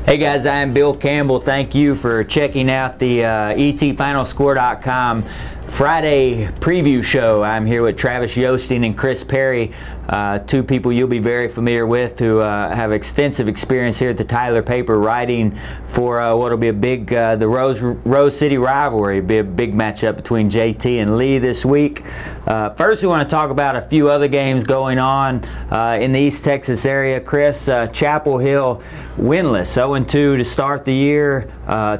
Hey guys, I am Bill Campbell. Thank you for checking out the etfinalscore.com Friday preview show. I'm here with Travis Yoesting and Chris Parry, two people you'll be very familiar with who have extensive experience here at the Tyler paper writing for what will be a big, the Rose City rivalry. It'll be a big matchup between JT and Lee this week. First, we want to talk about a few other games going on in the East Texas area. Chris, Chapel Hill winless, 0-2 to start the year.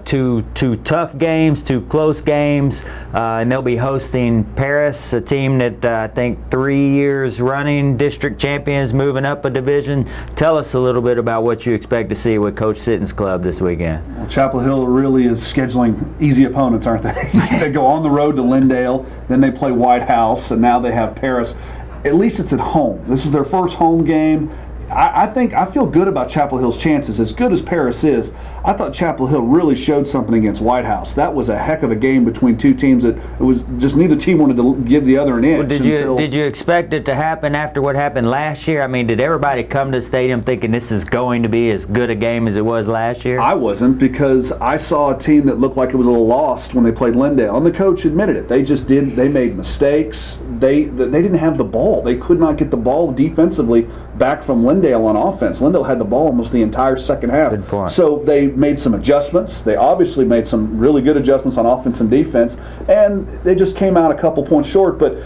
Two tough games, two close games, and they'll be hosting Paris, a team that I think 3 years running district champions, moving up a division. Tell us a little bit about what you expect to see with Coach Sitton's club this weekend. Well, Chapel Hill really is scheduling easy opponents, aren't they? They go on the road to Lindale, then they play White House, and now they have Paris. At least it's at home. This is their first home game. I feel good about Chapel Hill's chances. As good as Paris is, I thought Chapel Hill really showed something against White House. That was a heck of a game between two teams that it was just neither team wanted to give the other an inch. Well, did you expect it to happen after what happened last year? I mean, did everybody come to the stadium thinking this is going to be as good a game as it was last year? I wasn't, because I saw a team that looked like it was a little lost when they played Lindale, and the coach admitted it. They made mistakes. They didn't have the ball. They could not get the ball defensively back from Lindale on offense. Lindale had the ball almost the entire second half. Good point. So they made some adjustments. They obviously made some really good adjustments on offense and defense, and they just came out a couple points short. But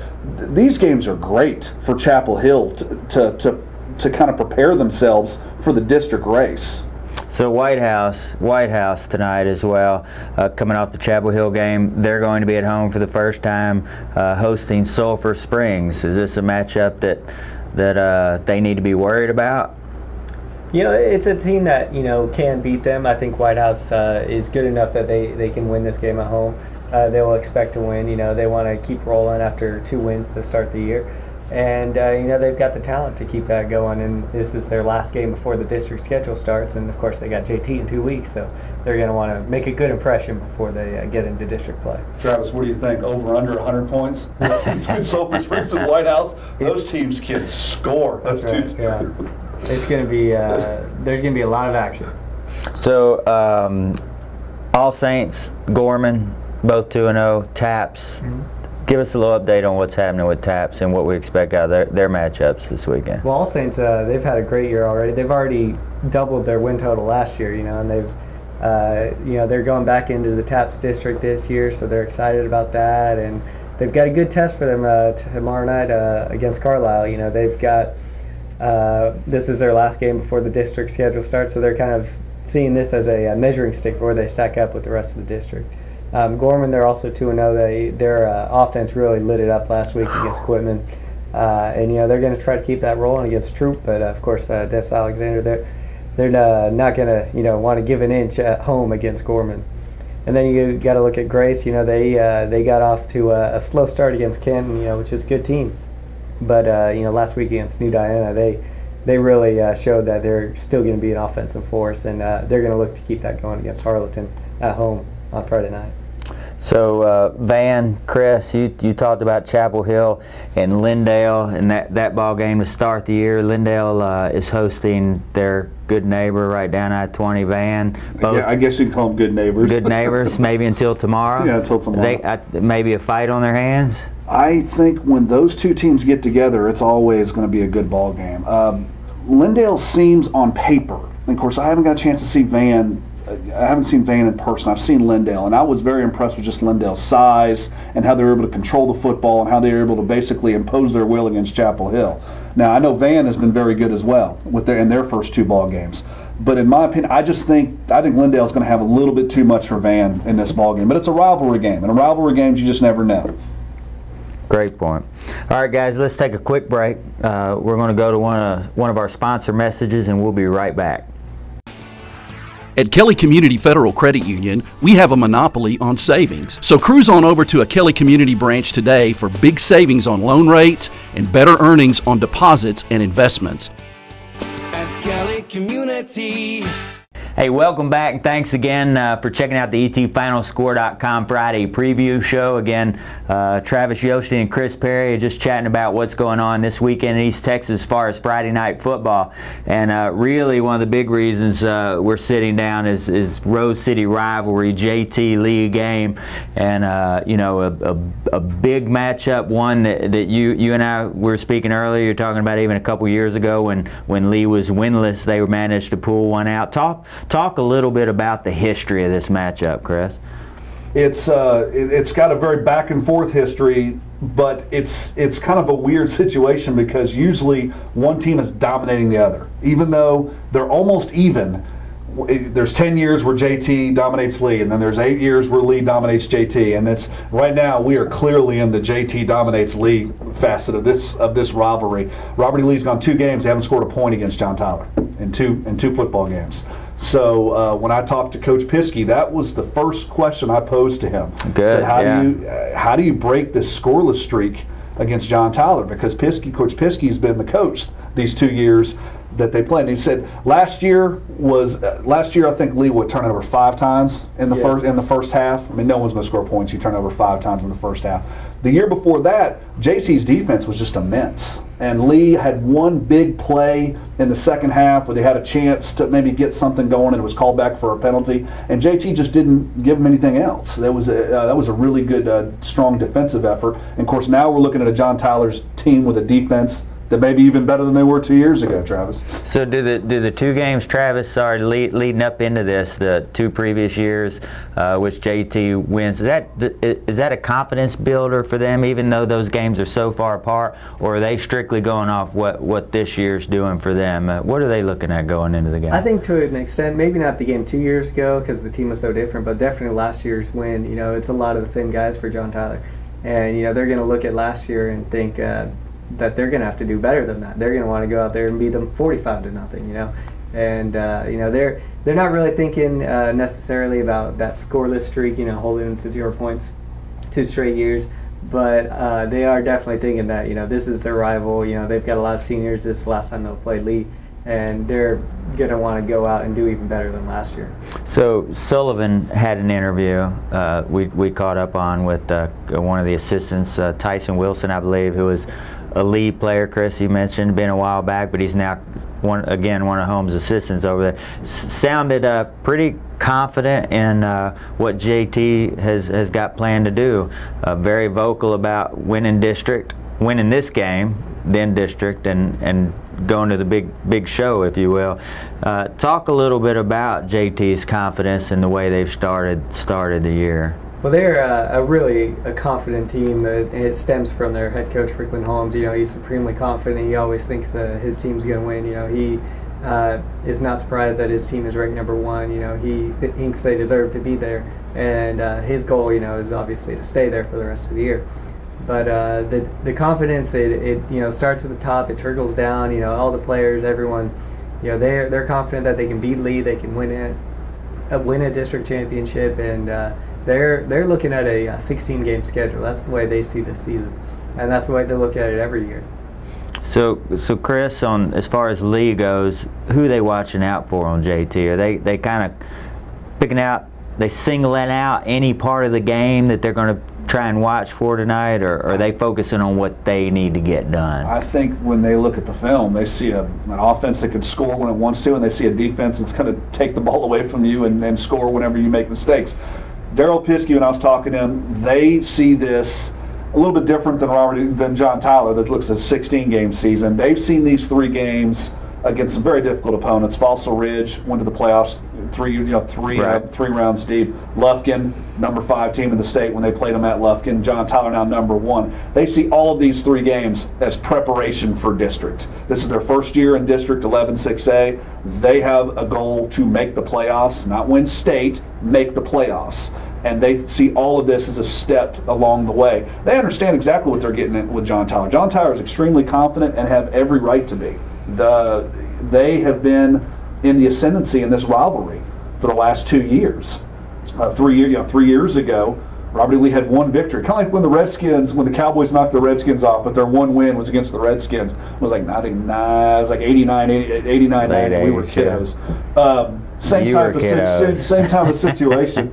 these games are great for Chapel Hill to kind of prepare themselves for the district race. So White House tonight as well, coming off the Chapel Hill game. They're going to be at home for the first time, hosting Sulphur Springs. Is this a matchup that they need to be worried about? You know, it's a team that, can beat them. I think White House is good enough that they can win this game at home. They will expect to win. They want to keep rolling after 2 wins to start the year. And, they've got the talent to keep that going. And this is their last game before the district schedule starts. And, of course, they got JT in 2 weeks. So they're going to want to make a good impression before they get into district play. Travis, what do you think? Over, under 100 points? Between Sulphur Springs and White House, those teams can score. That's right, yeah. It's going to be, there's going to be a lot of action. So, All Saints, Gorman, both 2-0, Taps. Mm-hmm. Give us a little update on what's happening with Taps and what we expect out of their matchups this weekend. Well, All Saints, they've had a great year already. They've already doubled their win total last year, and they've, they're going back into the Taps district this year, so they're excited about that. And they've got a good test for them tomorrow night against Carlisle. They've got, this is their last game before the district schedule starts, so they're kind of seeing this as a measuring stick for where they stack up with the rest of the district. Gorman, they're also 2-0. Their offense really lit it up last week against Quitman. And they're going to try to keep that rolling against Troop, but of course, Des Alexander, they're not going to want to give an inch at home against Gorman. And then you got to look at Grace. They got off to a slow start against Kenton, which is a good team. But last week against New Diana, they really showed that they're still going to be an offensive force, and they're going to look to keep that going against Harleton at home on Friday night. So Van, Chris, you talked about Chapel Hill and Lindale and that ball game to start the year. Lindale is hosting their good neighbor right down I-20, Van. Yeah, I guess you can call them good neighbors. Good neighbors, maybe until tomorrow. Yeah, until tomorrow. Maybe a fight on their hands. I think when those two teams get together, it's always going to be a good ball game. Lindale seems on paper, and of course I haven't got a chance to see Van. I haven't seen Van in person. I've seen Lindale, and I was very impressed with just Lindale's size and how they were able to control the football and how they were able to basically impose their will against Chapel Hill. Now, I know Van has been very good as well in their first 2 ball games. But in my opinion, I think Lindale's going to have a little bit too much for Van in this ball game. But it's a rivalry game, and in rivalry games, you just never know. Great point. All right, guys, let's take a quick break. We're going to go to one of our sponsor messages, and we'll be right back. At Kelly Community Federal Credit Union, we have a monopoly on savings. So cruise on over to a Kelly Community branch today for big savings on loan rates and better earnings on deposits and investments. At Kelly Community. Hey, welcome back, and thanks again for checking out the ETFinalscore.com Friday preview show. Again, Travis Yoesting and Chris Parry are just chatting about what's going on this weekend in East Texas as far as Friday night football. And really, one of the big reasons we're sitting down is Rose City rivalry, JT Lee game, and you know, a big matchup, one that you and I were speaking earlier. You're talking about even a couple years ago when Lee was winless, they managed to pull one out. Talk a little bit about the history of this matchup, Chris. It's got a very back and forth history, but it's kind of a weird situation because usually one team is dominating the other, even though they're almost even. There's 10 years where JT dominates Lee, and then there's 8 years where Lee dominates JT, and it's right now we are clearly in the JT dominates Lee facet of this rivalry. Robert E. Lee's gone 2 games; they haven't scored a point against John Tyler in two football games. So when I talked to Coach Piskey, that was the first question I posed to him. Good. I said, how do you break this scoreless streak against John Tyler? Because Coach Piskey's been the coach these 2 years that they played. And he said last year I think Lee would turn over 5 times in the first half. I mean, no one's going to score points. You turn over 5 times in the first half. The year before that, JT's defense was just immense, and Lee had one big play in the second half where they had a chance to maybe get something going, and it was called back for a penalty, and JT just didn't give him anything else. That was a really good, strong defensive effort. And of course, now we're looking at a John Tyler's team with a defense that may be even better than they were 2 years ago, Travis. So do the 2 games, Travis, leading up into this, the 2 previous years, which JT wins, is that a confidence builder for them, even though those games are so far apart, or are they strictly going off what this year's doing for them? What are they looking at going into the game? I think to an extent, maybe not the game 2 years ago because the team was so different, but definitely last year's win. You know, it's a lot of the same guys for John Tyler, and you know they're going to look at last year and think that they're going to have to do better than that. They're going to want to go out there and beat them 45-0, you know. And you know, they're not really thinking necessarily about that scoreless streak, you know, holding them to 0 points 2 straight years. But they are definitely thinking that, you know, this is their rival. You know, they've got a lot of seniors. This is the last time they'll play Lee, and they're going to want to go out and do even better than last year. So Sullivan had an interview we caught up on with one of the assistants, Tyson Wilson, I believe, who was a Lee player. Chris, you mentioned, been a while back, but he's now one of Holmes' assistants over there. Sounded pretty confident in what JT has got planned to do. Very vocal about winning this game, then district, and going to the big show, if you will. Talk a little bit about JT's confidence in the way they've started the year. Well, they're a confident team. It stems from their head coach, Franklin Holmes. You know, he's supremely confident. He always thinks his team's going to win. You know, he is not surprised that his team is ranked #1. You know, he thinks they deserve to be there, and his goal, you know, is obviously to stay there for the rest of the year. But the confidence, it you know, starts at the top. It trickles down. You know, all the players, everyone, you know, they're confident that they can beat Lee. They can win a district championship, and they're looking at a 16-game schedule. That's the way they see this season, and that's the way they look at it every year. So Chris, on as far as Lee goes, who are they watching out for on JT? Are they kind of picking out, they singling out any part of the game that they're going to try and watch for tonight, or are they focusing on what they need to get done? I think when they look at the film, they see an offense that could score when it wants to, and they see a defense that's going to take the ball away from you and score whenever you make mistakes. Daryl Piskey, when I was talking to him, they see this a little bit different than John Tyler that looks at a 16-game season. They've seen these 3 games against some very difficult opponents. Fossil Ridge went to the playoffs three rounds deep. Lufkin, #5 team in the state when they played them at Lufkin. John Tyler now #1. They see all of these 3 games as preparation for district. This is their first year in District 11 6A. They have a goal to make the playoffs, not win state, make the playoffs. And they see all of this as a step along the way. They understand exactly what they're getting at with John Tyler. John Tyler is extremely confident and have every right to be. They have been in the ascendancy in this rivalry for the last 2 years. 3 years ago, Robert E. Lee had one victory. Kind of like when the Cowboys knocked the Redskins off, but their one win was against the Redskins. It was like, I think, it was like 89, 90. We were kiddos. Same type of situation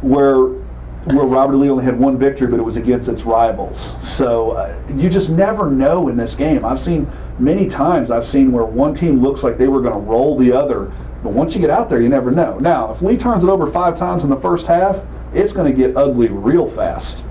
where Robert E. Lee only had one victory, but it was against its rivals. So you just never know in this game. Many times I've seen where one team looks like they were going to roll the other, but once you get out there, you never know. Now, if Lee turns it over 5 times in the first half, it's going to get ugly real fast.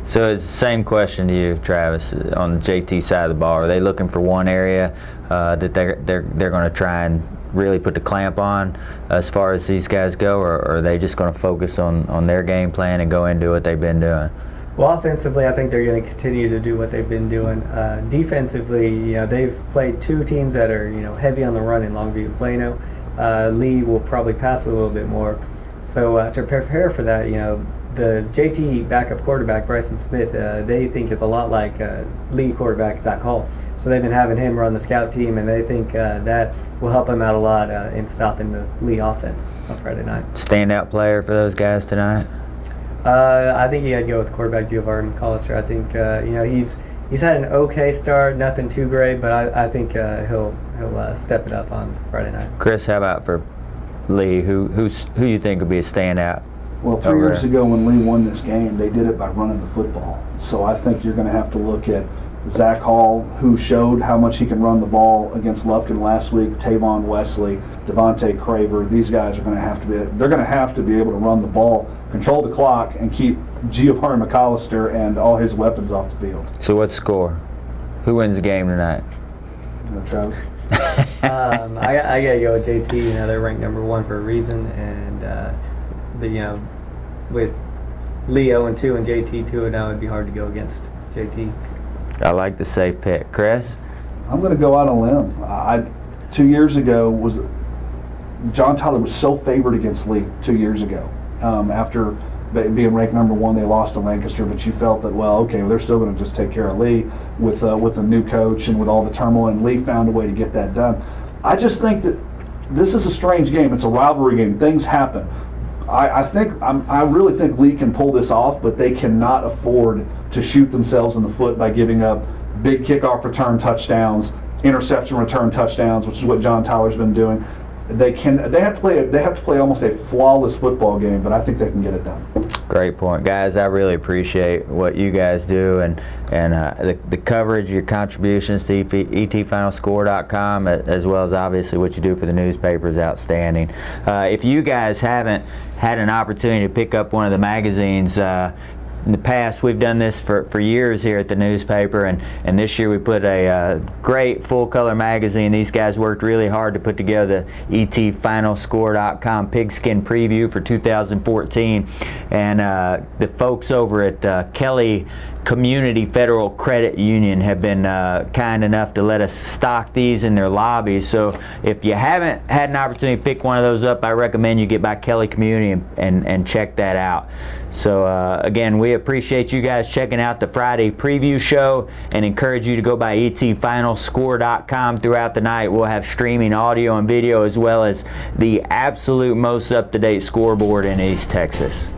So it's the same question to you, Travis, on the JT side of the ball. Are they looking for one area that they're going to try and really put the clamp on as far as these guys go, or are they just going to focus on their game plan and go into what they've been doing? Well, offensively, I think they're going to continue to do what they've been doing. Defensively, they've played 2 teams that are, heavy on the run in Longview and Plano. Lee will probably pass a little bit more. So to prepare for that, the JT backup quarterback, Bryson Smith, they think is a lot like Lee quarterback Zach Hall. So they've been having him run the scout team, and they think that will help him out a lot in stopping the Lee offense on Friday night. Standout player for those guys tonight? I think you had to go with quarterback Giovanni McCollister. I think he's had an okay start, nothing too great, but I think he'll step it up on Friday night. Chris, how about for Lee? Who you think would be a standout? Well, 3 years ago when Lee won this game, they did it by running the football. So I think you're going to have to look at Zach Hall, who showed how much he can run the ball against Lufkin last week, Tavon Wesley, Devontae Craver. These guys are going to have to be able to run the ball, control the clock, and keep Giovanni McCollister and all his weapons off the field. So what's the score? Who wins the game tonight? Travis? I gotta go with JT. They're ranked #1 for a reason, and with Lee 0-2 and JT 2-0, it'd be hard to go against JT. I like the safe pick. Chris? I'm going to go out on a limb. 2 years ago, John Tyler was so favored against Lee 2 years ago. After being ranked #1, they lost to Lancaster, but you felt that, well, okay, they're still going to just take care of Lee with a new coach and with all the turmoil, and Lee found a way to get that done. I just think that this is a strange game. It's a rivalry game. Things happen. I really think Lee can pull this off, but they cannot afford to shoot themselves in the foot by giving up big kickoff return touchdowns, interception return touchdowns, which is what John Tyler's been doing. They have to play almost a flawless football game, but I think they can get it done. Great point, guys. I really appreciate what you guys do and the coverage, your contributions to etfinalscore.com, as well as obviously what you do for the newspaper is outstanding. If you guys haven't had an opportunity to pick up one of the magazines, in the past, we've done this for years here at the newspaper, and this year we put a great full-color magazine. These guys worked really hard to put together the etfinalscore.com pigskin preview for 2014, and the folks over at Kelly Community Federal Credit Union have been kind enough to let us stock these in their lobby. So if you haven't had an opportunity to pick one of those up, I recommend you get by Kelly Community and check that out. So again, we appreciate you guys checking out the Friday preview show and encourage you to go by etfinalscore.com throughout the night. We'll have streaming audio and video as well as the absolute most up-to-date scoreboard in East Texas.